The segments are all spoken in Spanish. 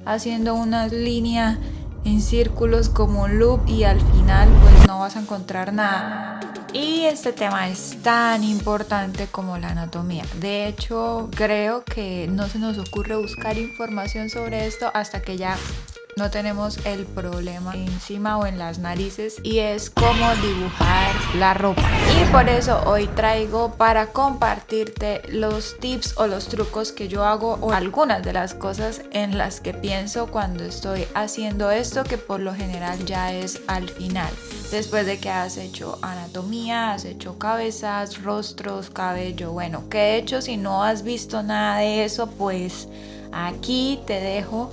haciendo una línea en círculos como un loop y al final pues no vas a encontrar nada. Y este tema es tan importante como la anatomía. De hecho, creo que no se nos ocurre buscar información sobre esto hasta que ya no tenemos el problema encima o en las narices, y es cómo dibujar la ropa. Y por eso hoy traigo para compartirte los tips o los trucos que yo hago, o algunas de las cosas en las que pienso cuando estoy haciendo esto, que por lo general ya es al final, después de que has hecho anatomía, has hecho cabezas, rostros, cabello. Bueno, ¿qué he hecho? Si no has visto nada de eso, pues aquí te dejo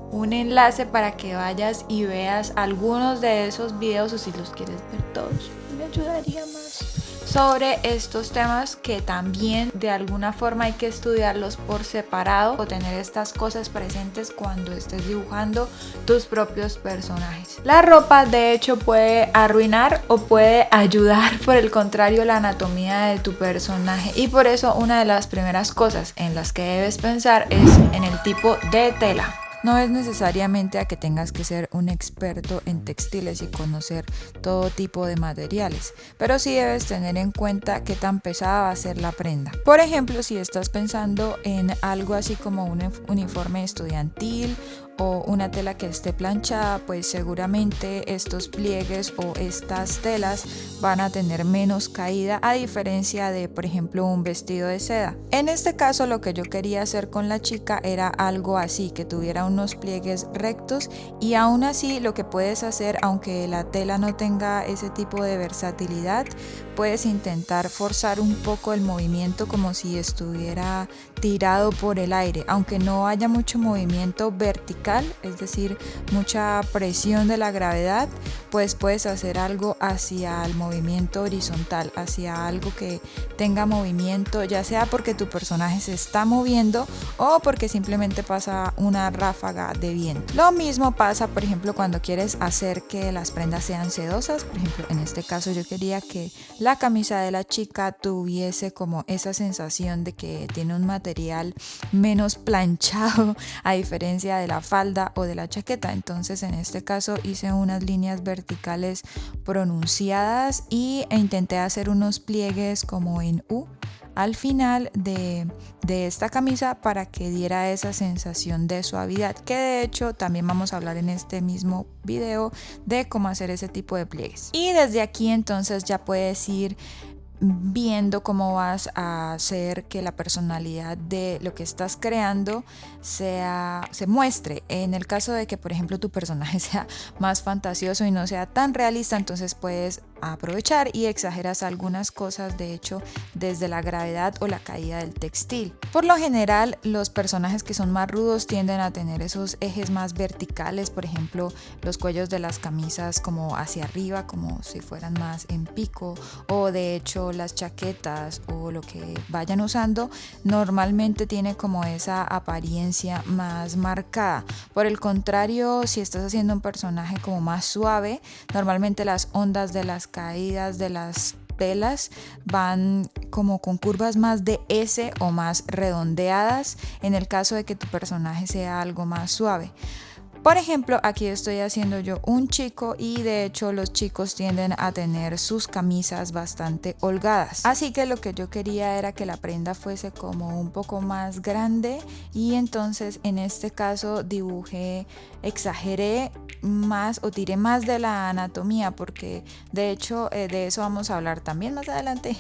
un enlace para que vayas y veas algunos de esos videos, o si los quieres ver todos, me ayudaría más, sobre estos temas que también de alguna forma hay que estudiarlos por separado o tener estas cosas presentes cuando estés dibujando tus propios personajes. La ropa de hecho puede arruinar o puede ayudar, por el contrario, la anatomía de tu personaje, y por eso una de las primeras cosas en las que debes pensar es en el tipo de tela. No es necesariamente a que tengas que ser un experto en textiles y conocer todo tipo de materiales, pero sí debes tener en cuenta qué tan pesada va a ser la prenda. Por ejemplo, si estás pensando en algo así como un uniforme estudiantil o una tela que esté planchada, pues seguramente estos pliegues o estas telas van a tener menos caída, a diferencia de, por ejemplo, un vestido de seda. En este caso, lo que yo quería hacer con la chica era algo así, que tuviera unos pliegues rectos, y aún así lo que puedes hacer, aunque la tela no tenga ese tipo de versatilidad, puedes intentar forzar un poco el movimiento como si estuviera tirado por el aire, aunque no haya mucho movimiento vertical, es decir, mucha presión de la gravedad, pues puedes hacer algo hacia el movimiento horizontal, hacia algo que tenga movimiento, ya sea porque tu personaje se está moviendo o porque simplemente pasa una ráfaga de viento. Lo mismo pasa, por ejemplo, cuando quieres hacer que las prendas sean sedosas. Por ejemplo, en este caso yo quería que la camisa de la chica tuviese como esa sensación de que tiene un material menos planchado, a diferencia de la falda o de la chaqueta. Entonces en este caso hice unas líneas verticales pronunciadas e intenté hacer unos pliegues como en U al final de esta camisa para que diera esa sensación de suavidad, que de hecho también vamos a hablar en este mismo video de cómo hacer ese tipo de pliegues. Y desde aquí entonces ya puedes ir viendo cómo vas a hacer que la personalidad de lo que estás creando se muestre. En el caso de que, por ejemplo, tu personaje sea más fantasioso y no sea tan realista, entonces puedes aprovechar y exageras algunas cosas, de hecho, desde la gravedad o la caída del textil. Por lo general, los personajes que son más rudos tienden a tener esos ejes más verticales, por ejemplo, los cuellos de las camisas como hacia arriba, como si fueran más en pico, o de hecho las chaquetas o lo que vayan usando normalmente tiene como esa apariencia más marcada. Por el contrario, si estás haciendo un personaje como más suave, normalmente las ondas de las caídas de las telas van como con curvas más de S o más redondeadas, en el caso de que tu personaje sea algo más suave. Por ejemplo, aquí estoy haciendo yo un chico, y de hecho los chicos tienden a tener sus camisas bastante holgadas. Así que lo que yo quería era que la prenda fuese como un poco más grande, y entonces en este caso exageré más o tiré más de la anatomía, porque de hecho de eso vamos a hablar también más adelante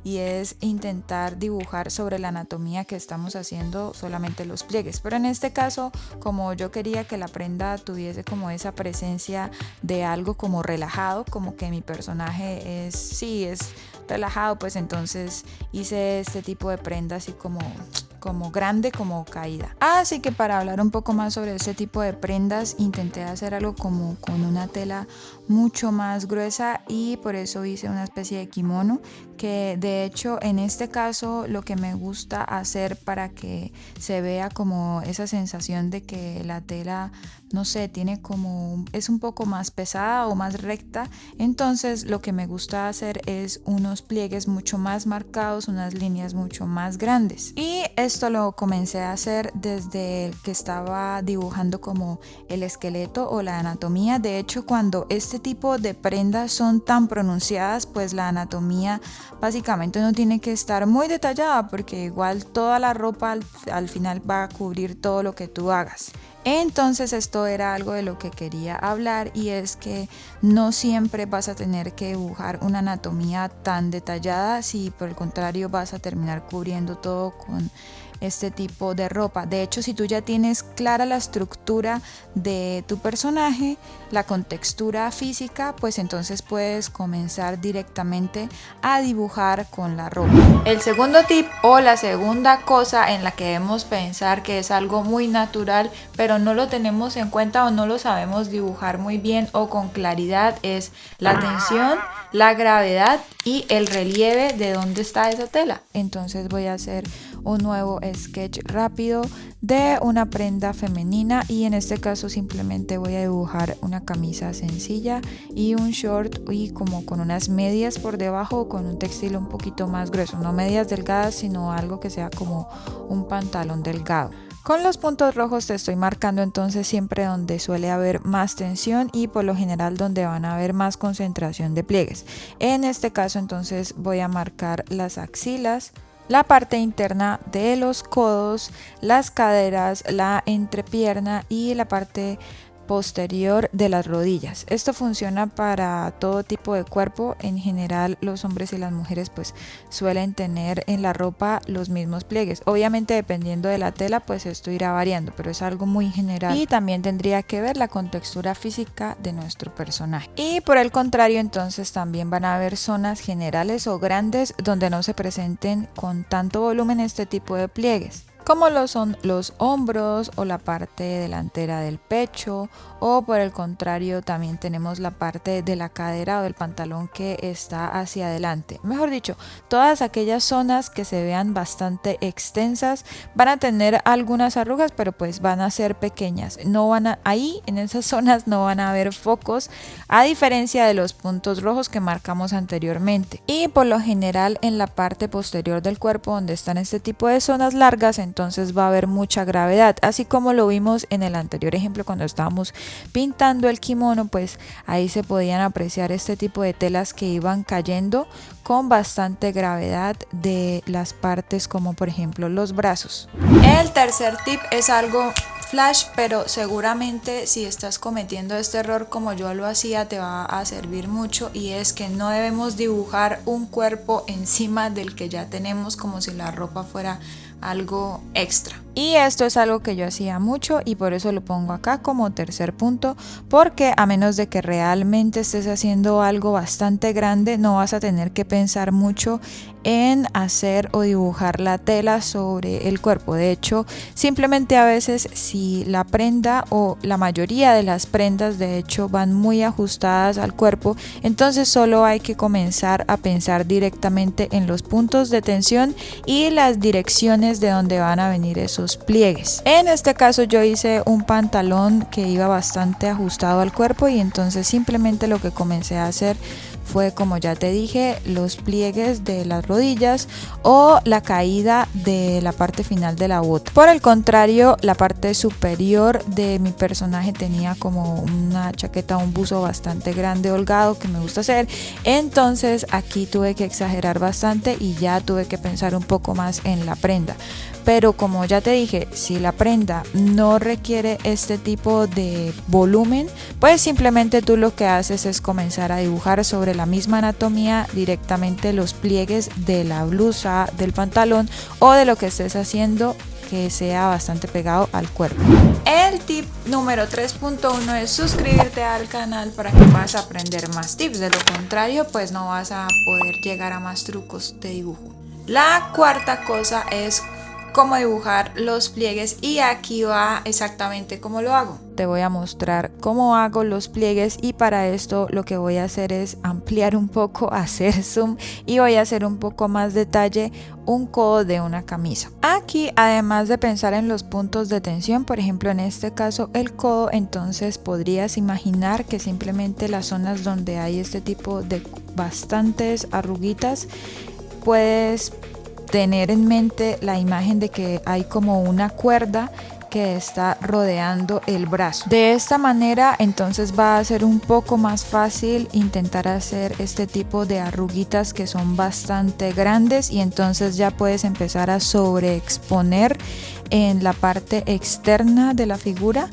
y es intentar dibujar sobre la anatomía que estamos haciendo solamente los pliegues. Pero en este caso, como yo quería que la prenda tuviese como esa presencia de algo como relajado, como que mi personaje es relajado, pues entonces hice este tipo de prenda así como grande, como caída. Así que para hablar un poco más sobre este tipo de prendas, intenté hacer algo como con una tela mucho más gruesa, y por eso hice una especie de kimono, que de hecho en este caso lo que me gusta hacer para que se vea como esa sensación de que la tela, no sé, es un poco más pesada o más recta, entonces lo que me gusta hacer es unos pliegues mucho más marcados, unas líneas mucho más grandes. Y esto lo comencé a hacer desde que estaba dibujando como el esqueleto o la anatomía. De hecho, cuando este tipo de prendas son tan pronunciadas, pues la anatomía básicamente no tiene que estar muy detallada, porque igual toda la ropa al final va a cubrir todo lo que tú hagas. Entonces esto era algo de lo que quería hablar, y es que no siempre vas a tener que dibujar una anatomía tan detallada, si por el contrario vas a terminar cubriendo todo con este tipo de ropa. De hecho, si tú ya tienes clara la estructura de tu personaje, la contextura física, pues entonces puedes comenzar directamente a dibujar con la ropa. El segundo tip o la segunda cosa en la que debemos pensar que es algo muy natural, pero no lo tenemos en cuenta o no lo sabemos dibujar muy bien o con claridad, es la tensión, la gravedad y el relieve de dónde está esa tela. Entonces voy a hacer un nuevo sketch rápido de una prenda femenina, y en este caso simplemente voy a dibujar una camisa sencilla y un short, y como con unas medias por debajo, con un textil un poquito más grueso, no medias delgadas sino algo que sea como un pantalón delgado. Con los puntos rojos te estoy marcando entonces siempre donde suele haber más tensión y por lo general donde van a haber más concentración de pliegues. En este caso entonces voy a marcar las axilas, la parte interna de los codos, las caderas, la entrepierna y la parte posterior de las rodillas. Esto funciona para todo tipo de cuerpo. En general los hombres y las mujeres pues suelen tener en la ropa los mismos pliegues. Obviamente dependiendo de la tela pues esto irá variando, pero es algo muy general, y también tendría que ver la contextura física de nuestro personaje. Y por el contrario entonces también van a haber zonas generales o grandes donde no se presenten con tanto volumen este tipo de pliegues, como lo son los hombros o la parte delantera del pecho, o por el contrario también tenemos la parte de la cadera o del pantalón que está hacia adelante. Mejor dicho, todas aquellas zonas que se vean bastante extensas van a tener algunas arrugas, pero pues van a ser pequeñas. Ahí en esas zonas no van a haber focos, a diferencia de los puntos rojos que marcamos anteriormente. Y por lo general en la parte posterior del cuerpo, donde están este tipo de zonas largas, entonces va a haber mucha gravedad, así como lo vimos en el anterior ejemplo cuando estábamos pintando el kimono. Pues ahí se podían apreciar este tipo de telas que iban cayendo con bastante gravedad de las partes, como por ejemplo los brazos. El tercer tip es algo flash, pero seguramente si estás cometiendo este error como yo lo hacía te va a servir mucho, y es que no debemos dibujar un cuerpo encima del que ya tenemos, como si la ropa fuera algo extra. Y esto es algo que yo hacía mucho, y por eso lo pongo acá como tercer punto, porque a menos de que realmente estés haciendo algo bastante grande, no vas a tener que pensar mucho en hacer o dibujar la tela sobre el cuerpo. De hecho, simplemente a veces si la prenda o la mayoría de las prendas de hecho van muy ajustadas al cuerpo, entonces solo hay que comenzar a pensar directamente en los puntos de tensión y las direcciones de donde van a venir esos pliegues. En este caso yo hice un pantalón que iba bastante ajustado al cuerpo, y entonces simplemente lo que comencé a hacer fue, como ya te dije, los pliegues de las rodillas o la caída de la parte final de la bota. Por el contrario, la parte superior de mi personaje tenía como una chaqueta, un buzo bastante grande, holgado, que me gusta hacer. Entonces aquí tuve que exagerar bastante y ya tuve que pensar un poco más en la prenda. Pero como ya te dije, si la prenda no requiere este tipo de volumen, pues simplemente tú lo que haces es comenzar a dibujar sobre la misma anatomía directamente los pliegues de la blusa, del pantalón o de lo que estés haciendo que sea bastante pegado al cuerpo. El tip número 3.1 es suscribirte al canal para que puedas aprender más tips. De lo contrario, pues no vas a poder llegar a más trucos de dibujo. La cuarta cosa es cómo dibujar los pliegues, y aquí va exactamente cómo lo hago. Te voy a mostrar cómo hago los pliegues, y para esto lo que voy a hacer es ampliar un poco, hacer zoom, y voy a hacer un poco más detalle un codo de una camisa. Aquí, además de pensar en los puntos de tensión, por ejemplo en este caso el codo, entonces podrías imaginar que simplemente las zonas donde hay este tipo de bastantes arruguitas puedes tener en mente la imagen de que hay como una cuerda que está rodeando el brazo. De esta manera entonces va a ser un poco más fácil intentar hacer este tipo de arruguitas que son bastante grandes, y entonces ya puedes empezar a sobreexponer en la parte externa de la figura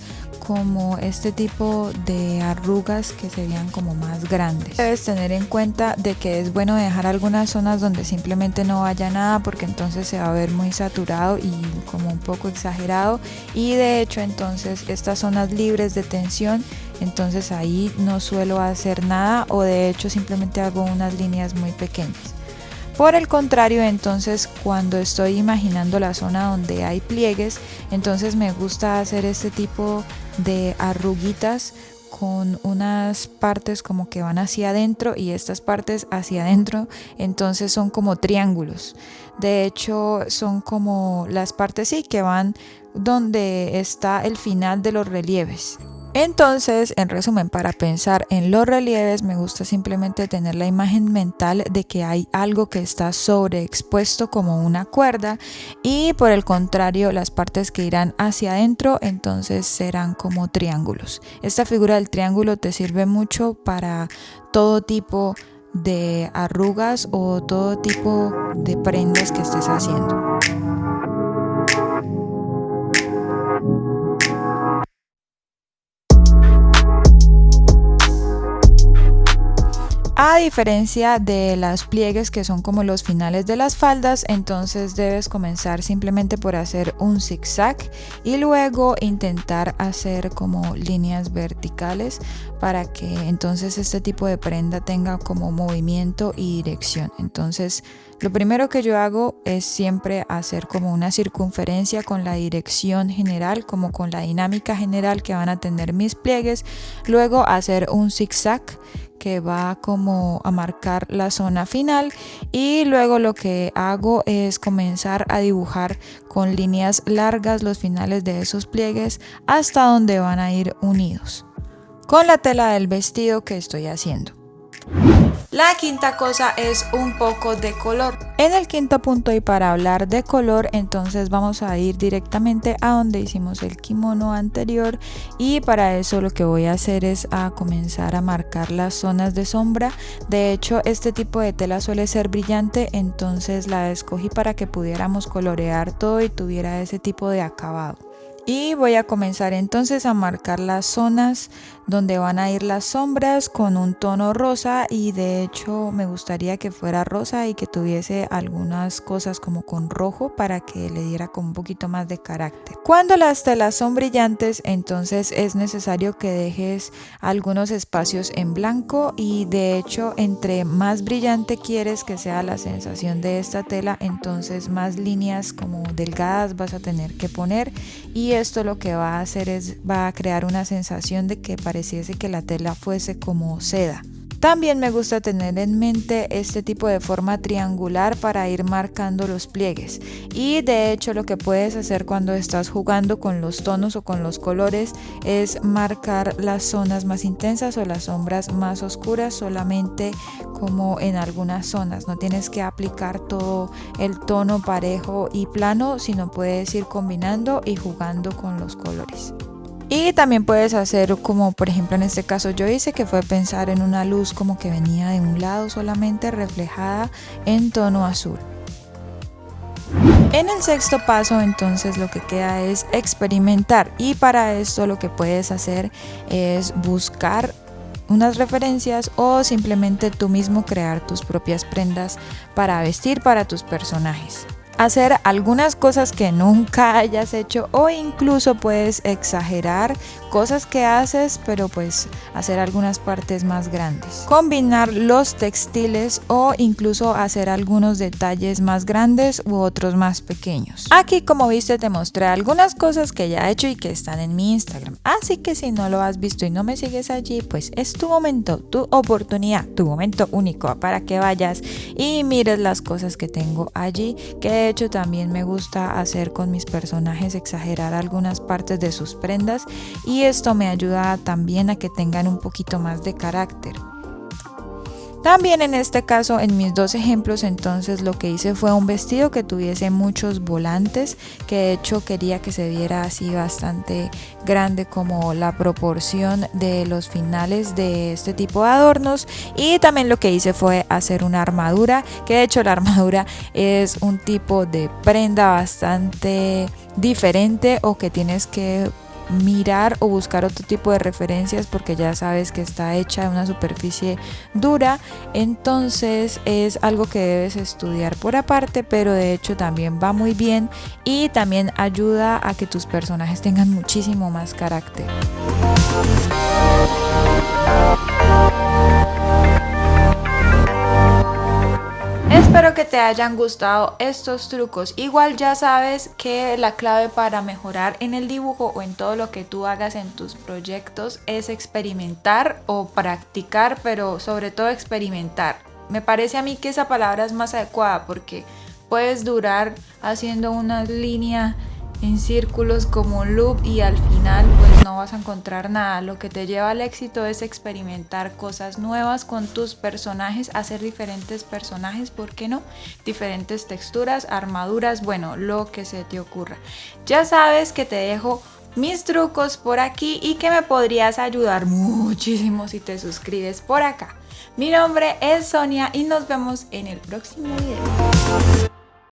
como este tipo de arrugas que serían como más grandes. Debes tener en cuenta de que es bueno dejar algunas zonas donde simplemente no vaya nada, porque entonces se va a ver muy saturado y como un poco exagerado, y de hecho entonces estas zonas libres de tensión, entonces ahí no suelo hacer nada, o de hecho simplemente hago unas líneas muy pequeñas. Por el contrario, entonces cuando estoy imaginando la zona donde hay pliegues, entonces me gusta hacer este tipo de arruguitas con unas partes como que van hacia adentro y estas partes hacia adentro, entonces son como triángulos. De hecho son como las partes que van donde está el final de los relieves. Entonces, en resumen, para pensar en los relieves me gusta simplemente tener la imagen mental de que hay algo que está sobreexpuesto como una cuerda, y por el contrario las partes que irán hacia adentro entonces serán como triángulos. Esta figura del triángulo te sirve mucho para todo tipo de arrugas o todo tipo de prendas que estés haciendo. A diferencia de las pliegues que son como los finales de las faldas, entonces debes comenzar simplemente por hacer un zigzag y luego intentar hacer como líneas verticales para que entonces este tipo de prenda tenga como movimiento y dirección. Entonces lo primero que yo hago es siempre hacer como una circunferencia con la dirección general, como con la dinámica general que van a tener mis pliegues, luego hacer un zigzag que va como a marcar la zona final, y luego lo que hago es comenzar a dibujar con líneas largas los finales de esos pliegues hasta donde van a ir unidos con la tela del vestido que estoy haciendo. La quinta cosa es un poco de color. En el quinto punto, y para hablar de color, entonces vamos a ir directamente a donde hicimos el kimono anterior, y para eso lo que voy a hacer es a comenzar a marcar las zonas de sombra. De hecho este tipo de tela suele ser brillante, entonces la escogí para que pudiéramos colorear todo y tuviera ese tipo de acabado. Y voy a comenzar entonces a marcar las zonas donde van a ir las sombras con un tono rosa, y de hecho me gustaría que fuera rosa y que tuviese algunas cosas como con rojo para que le diera como un poquito más de carácter. Cuando las telas son brillantes, entonces es necesario que dejes algunos espacios en blanco, y de hecho entre más brillante quieres que sea la sensación de esta tela, entonces más líneas como delgadas vas a tener que poner, y esto lo que va a hacer es va a crear una sensación de que pareciese que la tela fuese como seda. También me gusta tener en mente este tipo de forma triangular para ir marcando los pliegues, y de hecho lo que puedes hacer cuando estás jugando con los tonos o con los colores es marcar las zonas más intensas o las sombras más oscuras solamente como en algunas zonas. No tienes que aplicar todo el tono parejo y plano, sino puedes ir combinando y jugando con los colores. Y también puedes hacer como por ejemplo en este caso yo hice, que fue pensar en una luz como que venía de un lado solamente reflejada en tono azul. En el sexto paso entonces lo que queda es experimentar, y para esto lo que puedes hacer es buscar unas referencias o simplemente tú mismo crear tus propias prendas para vestir para tus personajes. Hacer algunas cosas que nunca hayas hecho, o incluso puedes exagerar cosas que haces, pero pues hacer algunas partes más grandes. Combinar los textiles o incluso hacer algunos detalles más grandes u otros más pequeños. Aquí, como viste, te mostré algunas cosas que ya he hecho y que están en mi Instagram. Así que si no lo has visto y no me sigues allí, pues es tu momento, tu oportunidad, tu momento único para que vayas y mires las cosas que tengo allí, que de hecho también me gusta hacer con mis personajes, exagerar algunas partes de sus prendas, y esto me ayuda también a que tengan un poquito más de carácter. También en este caso, en mis dos ejemplos, entonces lo que hice fue un vestido que tuviese muchos volantes, que de hecho quería que se viera así bastante grande como la proporción de los finales de este tipo de adornos. Y también lo que hice fue hacer una armadura, que de hecho la armadura es un tipo de prenda bastante diferente, o que tienes que mirar o buscar otro tipo de referencias porque ya sabes que está hecha de una superficie dura. Entonces es algo que debes estudiar por aparte, pero de hecho también va muy bien y también ayuda a que tus personajes tengan muchísimo más carácter. Espero que te hayan gustado estos trucos. Igual ya sabes que la clave para mejorar en el dibujo o en todo lo que tú hagas en tus proyectos es experimentar o practicar, pero sobre todo experimentar. Me parece a mí que esa palabra es más adecuada porque puedes durar haciendo una línea en círculos como un loop y al final pues no vas a encontrar nada. Lo que te lleva al éxito es experimentar cosas nuevas con tus personajes, hacer diferentes personajes, ¿por qué no? Diferentes texturas, armaduras, bueno, lo que se te ocurra. Ya sabes que te dejo mis trucos por aquí y que me podrías ayudar muchísimo si te suscribes por acá. Mi nombre es Sonia y nos vemos en el próximo video.